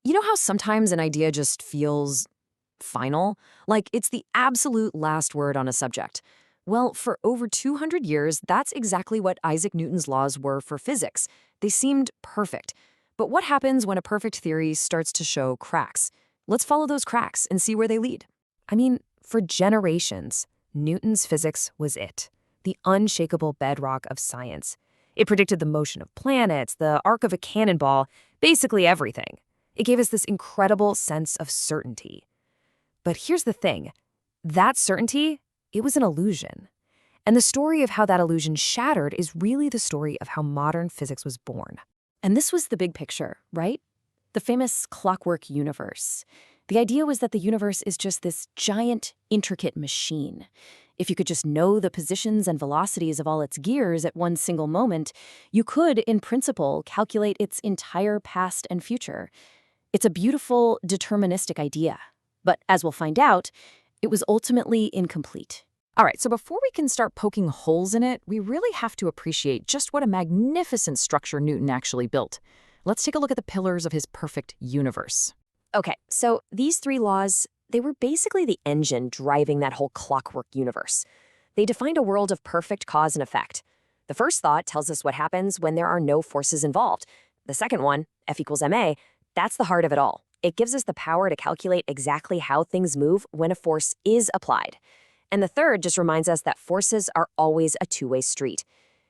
You know how sometimes an idea just feels final? Like it's the absolute last word on a subject. Well, for over 200 years, that's exactly what Isaac Newton's laws were for physics. They seemed perfect. But what happens when a perfect theory starts to show cracks? Let's follow those cracks and see where they lead. I mean, for generations, Newton's physics was it, the unshakable bedrock of science. It predicted the motion of planets, the arc of a cannonball, basically everything. It gave us this incredible sense of certainty. But here's the thing. That certainty, it was an illusion. And the story of how that illusion shattered is really the story of how modern physics was born. And this was the big picture, right? The famous clockwork universe. The idea was that the universe is just this giant, intricate machine. If you could just know the positions and velocities of all its gears at one single moment, you could, in principle, calculate its entire past and future. It's a beautiful, deterministic idea. But as we'll find out, it was ultimately incomplete. All right, so before we can start poking holes in it, we really have to appreciate just what a magnificent structure Newton actually built. Let's take a look at the pillars of his perfect universe. Okay, so these three laws, they were basically the engine driving that whole clockwork universe. They defined a world of perfect cause and effect. The first thought tells us what happens when there are no forces involved. The second one, F equals ma, that's the heart of it all. It gives us the power to calculate exactly how things move when a force is applied. And the third just reminds us that forces are always a two-way street.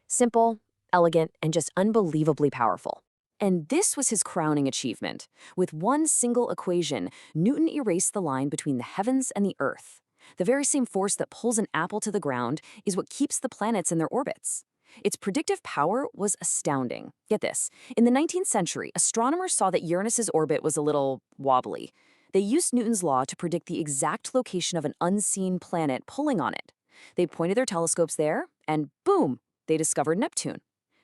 Simple, elegant, and just unbelievably powerful. And this was his crowning achievement. With one single equation, Newton erased the line between the heavens and the earth. The very same force that pulls an apple to the ground is what keeps the planets in their orbits. Its predictive power was astounding. Get this. In the 19th century, astronomers saw that Uranus's orbit was a little wobbly. They used Newton's law to predict the exact location of an unseen planet pulling on it. They pointed their telescopes there, and boom, they discovered Neptune.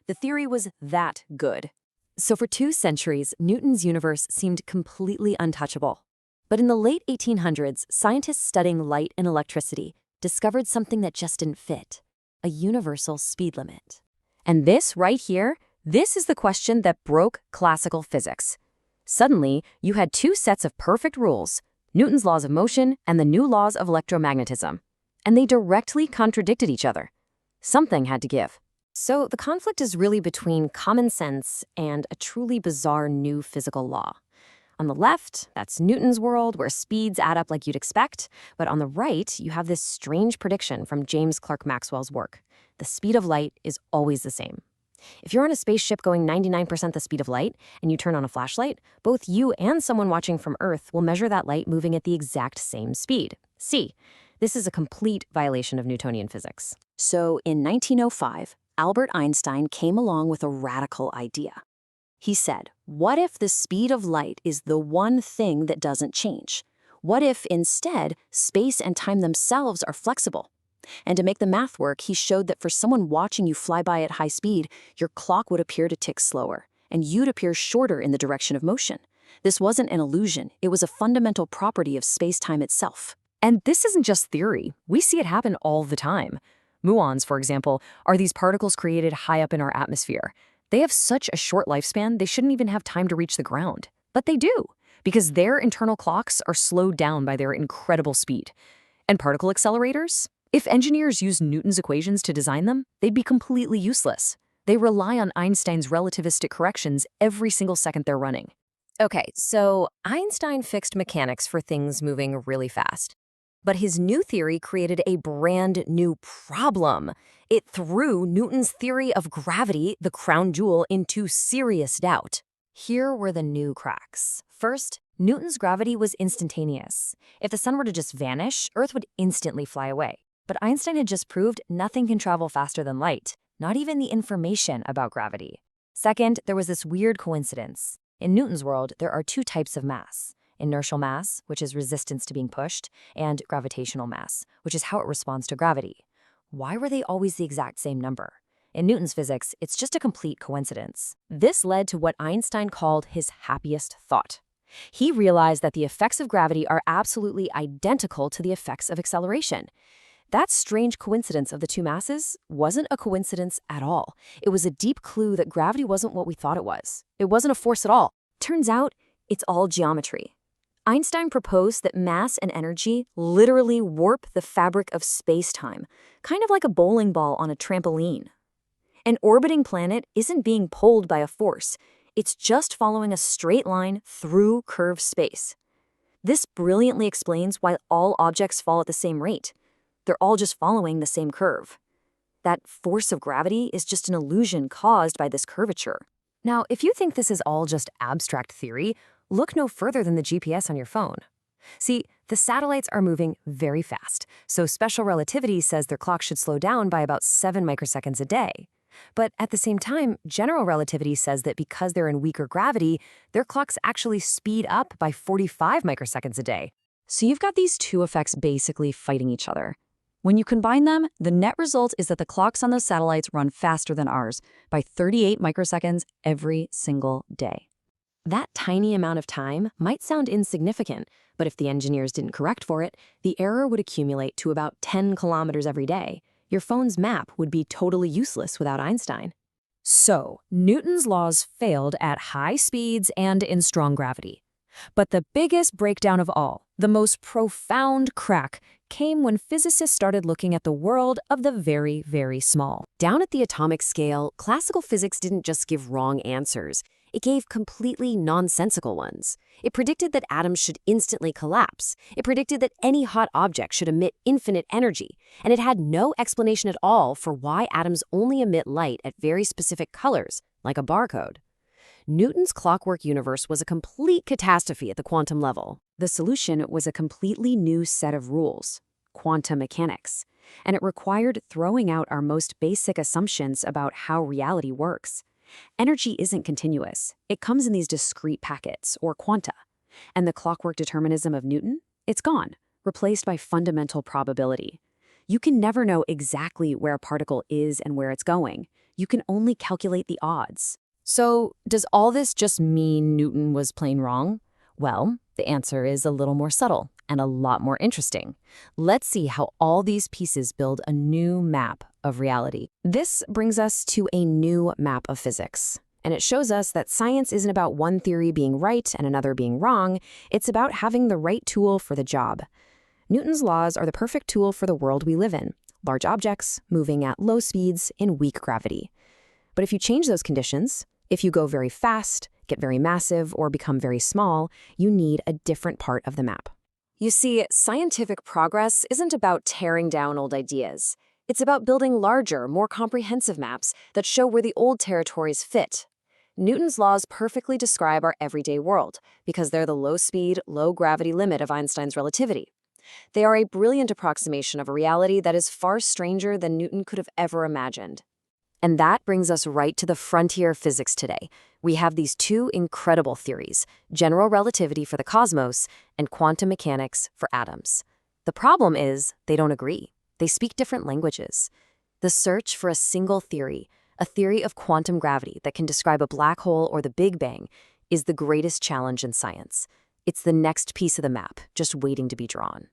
The theory was that good. So for 2 centuries, Newton's universe seemed completely untouchable. But in the late 1800s, scientists studying light and electricity discovered something that just didn't fit: a universal speed limit. And this right here, this is the question that broke classical physics. Suddenly, you had 2 sets of perfect rules, Newton's laws of motion and the new laws of electromagnetism. And they directly contradicted each other. Something had to give. So the conflict is really between common sense and a truly bizarre new physical law. On the left, that's Newton's world, where speeds add up like you'd expect. But on the right, you have this strange prediction from James Clerk Maxwell's work. The speed of light is always the same. If you're on a spaceship going 99% the speed of light and you turn on a flashlight, both you and someone watching from Earth will measure that light moving at the exact same speed. C. This is a complete violation of Newtonian physics. So in 1905, Albert Einstein came along with a radical idea. He said, what if the speed of light is the one thing that doesn't change? What if, instead, space and time themselves are flexible? And to make the math work, he showed that for someone watching you fly by at high speed, your clock would appear to tick slower, and you'd appear shorter in the direction of motion. This wasn't an illusion. It was a fundamental property of space-time itself. And this isn't just theory. We see it happen all the time. Muons, for example, are these particles created high up in our atmosphere. They have such a short lifespan, they shouldn't even have time to reach the ground. But they do, because their internal clocks are slowed down by their incredible speed. And particle accelerators? If engineers used Newton's equations to design them, they'd be completely useless. They rely on Einstein's relativistic corrections every single second they're running. Okay, so Einstein fixed mechanics for things moving really fast. But his new theory created a brand new problem. It threw Newton's theory of gravity, the crown jewel, into serious doubt. Here were the new cracks. First, Newton's gravity was instantaneous. If the sun were to just vanish, Earth would instantly fly away. But Einstein had just proved nothing can travel faster than light, not even the information about gravity. Second, there was this weird coincidence. In Newton's world, there are 2 types of mass: inertial mass, which is resistance to being pushed, and gravitational mass, which is how it responds to gravity. Why were they always the exact same number? In Newton's physics, it's just a complete coincidence. This led to what Einstein called his happiest thought. He realized that the effects of gravity are absolutely identical to the effects of acceleration. That strange coincidence of the 2 masses wasn't a coincidence at all. It was a deep clue that gravity wasn't what we thought it was. It wasn't a force at all. Turns out, It's all geometry. Einstein proposed that mass and energy literally warp the fabric of space-time, kind of like a bowling ball on a trampoline. An orbiting planet isn't being pulled by a force. It's just following a straight line through curved space. This brilliantly explains why all objects fall at the same rate. They're all just following the same curve. That force of gravity is just an illusion caused by this curvature. Now, if you think this is all just abstract theory, look no further than the GPS on your phone. See, the satellites are moving very fast, so special relativity says their clock should slow down by about 7 microseconds a day. But at the same time, general relativity says that because they're in weaker gravity, their clocks actually speed up by 45 microseconds a day. So you've got these two effects basically fighting each other. When you combine them, the net result is that the clocks on those satellites run faster than ours by 38 microseconds every single day. That tiny amount of time might sound insignificant, but if the engineers didn't correct for it, the error would accumulate to about 10 kilometers every day. Your phone's map would be totally useless without Einstein. So, Newton's laws failed at high speeds and in strong gravity. But the biggest breakdown of all, the most profound crack, came when physicists started looking at the world of the very, very small. Down at the atomic scale, classical physics didn't just give wrong answers. It gave completely nonsensical ones. It predicted that atoms should instantly collapse. It predicted that any hot object should emit infinite energy. And it had no explanation at all for why atoms only emit light at very specific colors, like a barcode. Newton's clockwork universe was a complete catastrophe at the quantum level. The solution was a completely new set of rules, quantum mechanics, and it required throwing out our most basic assumptions about how reality works. Energy isn't continuous. It comes in these discrete packets, or quanta. And the clockwork determinism of Newton? It's gone, replaced by fundamental probability. You can never know exactly where a particle is and where it's going. You can only calculate the odds. So, does all this just mean Newton was plain wrong? Well, the answer is a little more subtle and a lot more interesting. Let's see how all these pieces build a new map of reality. This brings us to a new map of physics. And it shows us that science isn't about one theory being right and another being wrong. It's about having the right tool for the job. Newton's laws are the perfect tool for the world we live in. Large objects moving at low speeds in weak gravity. But if you change those conditions, if you go very fast, get very massive, or become very small, you need a different part of the map. You see, scientific progress isn't about tearing down old ideas. It's about building larger, more comprehensive maps that show where the old territories fit. Newton's laws perfectly describe our everyday world because they're the low-speed, low-gravity limit of Einstein's relativity. They are a brilliant approximation of a reality that is far stranger than Newton could have ever imagined. And that brings us right to the frontier of physics today. We have these two incredible theories, general relativity for the cosmos and quantum mechanics for atoms. The problem is they don't agree. They speak different languages. The search for a single theory, a theory of quantum gravity that can describe a black hole or the Big Bang, is the greatest challenge in science. It's the next piece of the map, just waiting to be drawn.